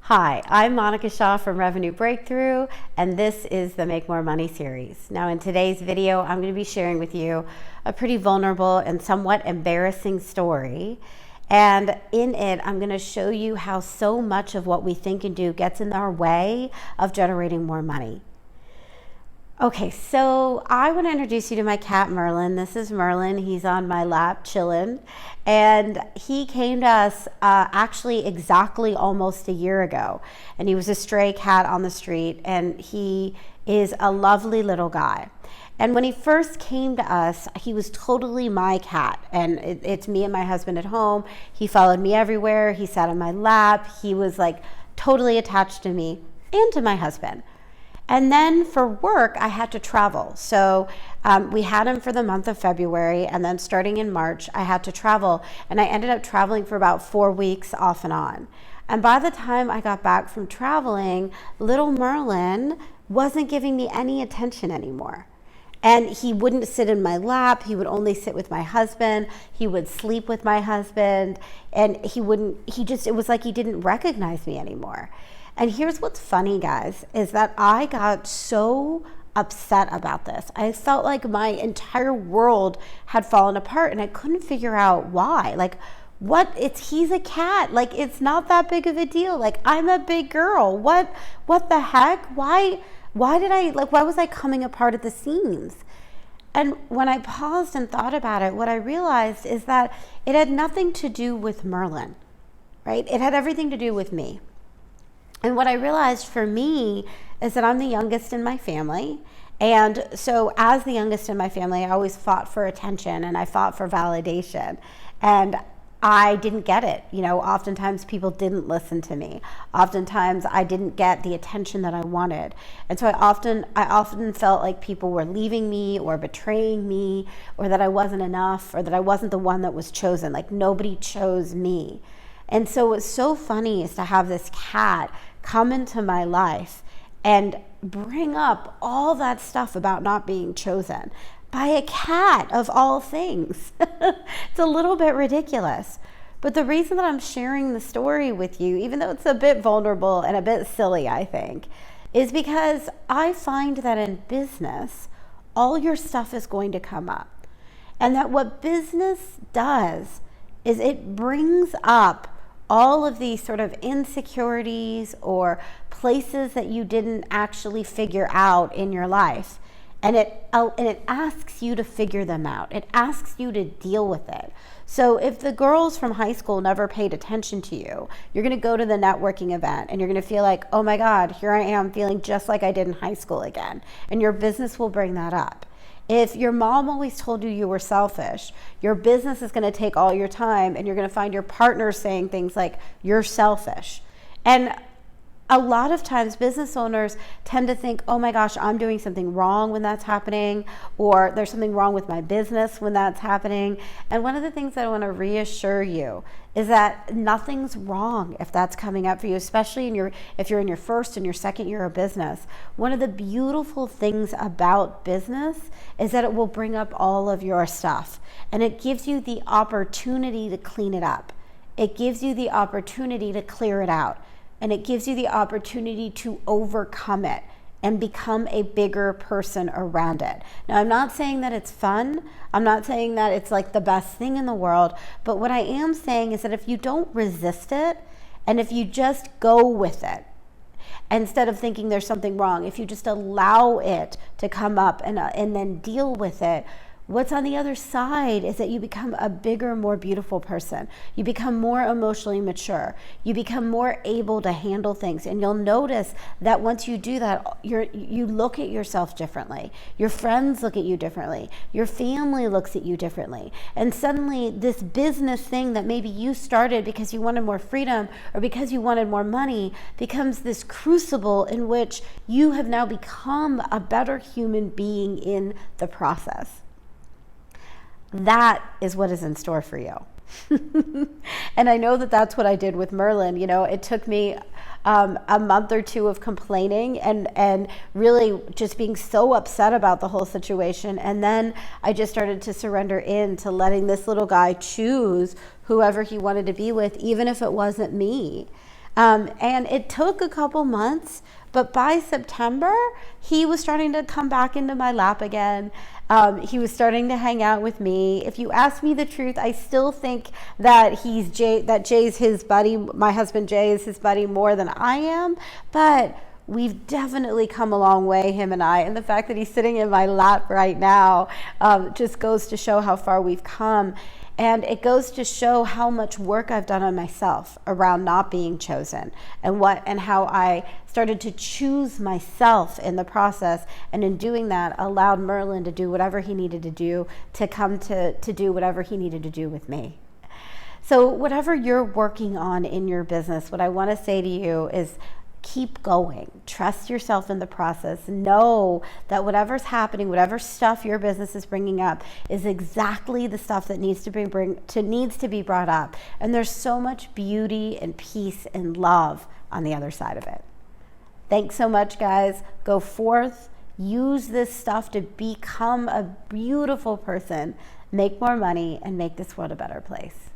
Hi, I'm Monica Shah from Revenue Breakthrough, and this is the Make More Money series. Now, in today's video, I'm going to be sharing with you a pretty vulnerable and somewhat embarrassing story. And in it, I'm going to show you how so much of what we think and do gets in our way of generating more money. Okay, so I want to introduce you to my cat, Merlin. This is Merlin. He's on my lap chilling. And he came to us actually exactly almost a year ago. And he was a stray cat on the street. And he is a lovely little guy. And when he first came to us, he was totally my cat. And it's me and my husband at home. He followed me everywhere. He sat on my lap. He was like totally attached to me and to my husband. And then for work, I had to travel. So we had him for the month of February, and then starting in March, I had to travel. And I ended up traveling for about 4 weeks off and on. And by the time I got back from traveling, little Merlin wasn't giving me any attention anymore. And he wouldn't sit in my lap. He would only sit with my husband. He would sleep with my husband. And it was like he didn't recognize me anymore. And here's what's funny, guys, is that I got so upset about this. I felt like my entire world had fallen apart and I couldn't figure out why. Like, he's a cat. Like, it's not that big of a deal. Like, I'm a big girl. What the heck? Why was I coming apart at the seams? And when I paused and thought about it, what I realized is that it had nothing to do with Merlin, right? It had everything to do with me. And what I realized for me is that I'm the youngest in my family. And so as the youngest in my family, I always fought for attention and I fought for validation. And I didn't get it. You know, oftentimes people didn't listen to me. Oftentimes I didn't get the attention that I wanted. And so I often felt like people were leaving me or betraying me, or that I wasn't enough, or that I wasn't the one that was chosen. Like, nobody chose me. And so what's so funny is to have this cat come into my life and bring up all that stuff about not being chosen by a cat of all things. It's a little bit ridiculous. But the reason that I'm sharing the story with you, even though it's a bit vulnerable and a bit silly, I think, is because I find that in business, all your stuff is going to come up. And that what business does is it brings up all of these sort of insecurities or places that you didn't actually figure out in your life. And it asks you to figure them out. It asks you to deal with it. So if the girls from high school never paid attention to you, you're going to go to the networking event and you're going to feel like, oh my God, here I am feeling just like I did in high school again. And your business will bring that up. If your mom always told you you were selfish, your business is going to take all your time and you're going to find your partner saying things like, you're selfish. And a lot of times business owners tend to think, oh my gosh, I'm doing something wrong when that's happening, or there's something wrong with my business when that's happening. And one of the things that I want to reassure you is that nothing's wrong if that's coming up for you, especially if you're in your first and your second year of business. One of the beautiful things about business is that it will bring up all of your stuff, and it gives you the opportunity to clean it up. It gives you the opportunity to clear it out. And it gives you the opportunity to overcome it and become a bigger person around it. Now, I'm not saying that it's fun. I'm not saying that it's like the best thing in the world. But what I am saying is that if you don't resist it, and if you just go with it, instead of thinking there's something wrong, if you just allow it to come up and then deal with it, what's on the other side is that you become a bigger, more beautiful person. You become more emotionally mature. You become more able to handle things. And you'll notice that once you do that, you look at yourself differently. Your friends look at you differently. Your family looks at you differently. And suddenly this business thing that maybe you started because you wanted more freedom or because you wanted more money becomes this crucible in which you have now become a better human being in the process. That is what is in store for you. And I know that that's what I did with Merlin. You know, it took me a month or two of complaining and really just being so upset about the whole situation. And then I just started to surrender into letting this little guy choose whoever he wanted to be with, even if it wasn't me. And it took a couple months, but by September, he was starting to come back into my lap again. He was starting to hang out with me. If you ask me the truth, I still think that Jay's his buddy. My husband Jay is his buddy more than I am, but we've definitely come a long way, him and I. And the fact that he's sitting in my lap right now just goes to show how far we've come. And it goes to show how much work I've done on myself around not being chosen, and how I started to choose myself in the process. And in doing that, allowed Merlin to do whatever he needed to do to come to do whatever he needed to do with me. So whatever you're working on in your business, what I want to say to you is, keep going. Trust yourself in the process. Know that whatever's happening, whatever stuff your business is bringing up, is exactly the stuff that needs to be brought up. And there's so much beauty and peace and love on the other side of it. Thanks so much, guys. Go forth. Use this stuff to become a beautiful person, make more money, and make this world a better place.